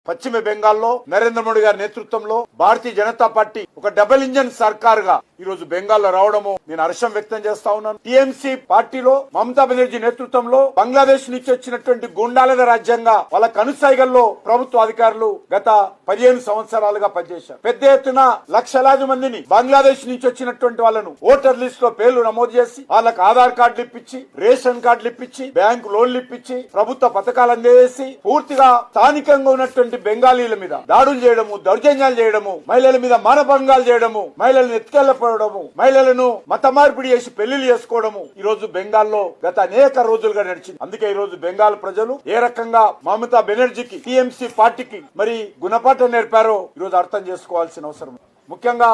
పశ్చిమ బెంగాల్లో నరేంద్ర మోడీ గారి నేతృత్వంలో భారతీయ జనతా పార్టీ ఒక డబుల్ ఇంజన్ సర్కార్ గా ఈ రోజు బెంగాల్లో రావడము నేను హర్షం వ్యక్తం చేస్తా ఉన్నాను. టీఎంసీ పార్టీలో మమతా బెనర్జీ నేతృత్వంలో బంగ్లాదేశ్ నుంచి వచ్చినటువంటి గుండాల రాజ్యంగా వాళ్ళ కనుసైగల్లో ప్రభుత్వ అధికారులు గత 15 సంవత్సరాలుగా పనిచేశారు. పెద్ద ఎత్తున లక్షలాది మందిని బంగ్లాదేశ్ నుంచి వచ్చినటువంటి వాళ్ళను ఓటర్ లిస్ట్ లో పేర్లు నమోదు చేసి వాళ్ళకి ఆధార్ కార్డులు ఇప్పించి రేషన్ కార్డులు ఇప్పించి బ్యాంకు లోన్లు ఇప్పించి ప్రభుత్వ పథకాలు అందజేసి పూర్తిగా స్థానికంగా ఉన్నటువంటి బెంగాలీల మీద దాడులు చేయడము, దౌర్జన్యాలు చేయడము, మహిళల మీద మానభంగాలు చేయడము, మహిళలను ఎత్తుకెళ్లపోవడము, మహిళలను మత మార్పిడి చేసి పెళ్లిళ్లు చేసుకోవడము ఈ రోజు బెంగాల్లో గత అనేక రోజులుగా నడిచింది. అందుకే ఈ రోజు బెంగాల్ ప్రజలు ఏ రకంగా మమతా బెనర్జీకి టీఎంసీ పార్టీకి మరి గుణపాఠం నేర్పారో ఈ రోజు అర్థం చేసుకోవాల్సిన అవసరం. ముఖ్యంగా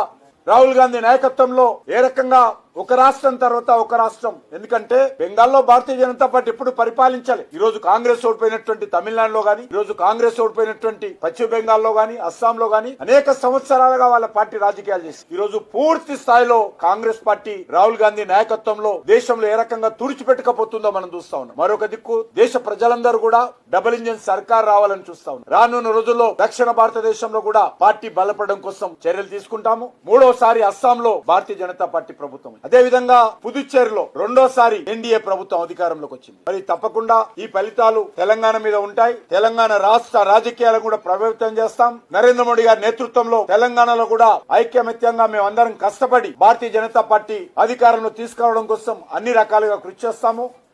రాహుల్ గాంధీ నాయకత్వంలో ఏ రకంగా ఒక రాష్ట్రం తర్వాత ఒక రాష్ట్రం, ఎందుకంటే బెంగాల్లో భారతీయ జనతా పార్టీ ఎప్పుడు పరిపాలించాలి. ఈ రోజు కాంగ్రెస్ ఓడిపోయినటువంటి తమిళనాడులో గాని, ఈ రోజు కాంగ్రెస్ ఓడిపోయినటువంటి పశ్చిమ బెంగాల్లో గాని, అస్సాంలో గాని అనేక సంవత్సరాలుగా వాళ్ళ పార్టీ రాజకీయాలు చేసి ఈ రోజు పూర్తి స్థాయిలో కాంగ్రెస్ పార్టీ రాహుల్ గాంధీ నాయకత్వంలో దేశంలో ఏ రకంగా తుడిచిపెట్టకపోతుందో మనం చూస్తా ఉన్నాం. మరొక దిక్కు దేశ ప్రజలందరూ కూడా డబుల్ ఇంజన్ సర్కార్ రావాలని చూస్తా ఉన్నాం. రానున్న రోజుల్లో దక్షిణ భారతదేశంలో కూడా పార్టీ బలపడడం కోసం చర్యలు తీసుకుంటాము. మూడోసారి అస్సాంలో భారతీయ జనతా పార్టీ ప్రభుత్వం, అదే విధంగా పుదుచ్చేరిలో రెండోసారి ఎన్డీఏ ప్రభుత్వం అధికారంలోకి వచ్చింది. మరి తప్పకుండా ఈ ఫలితాలు తెలంగాణ మీద ఉంటాయి. తెలంగాణ రాష్ట్ర రాజకీయాలను కూడా ప్రభావితం చేస్తాం. నరేంద్ర మోడీ గారి నేతృత్వంలో తెలంగాణలో కూడా ఐక్యమత్యంగా మేమందరం కష్టపడి భారతీయ జనతా పార్టీ అధికారంలో తీసుకురావడం కోసం అన్ని రకాలుగా కృషి చేస్తాము.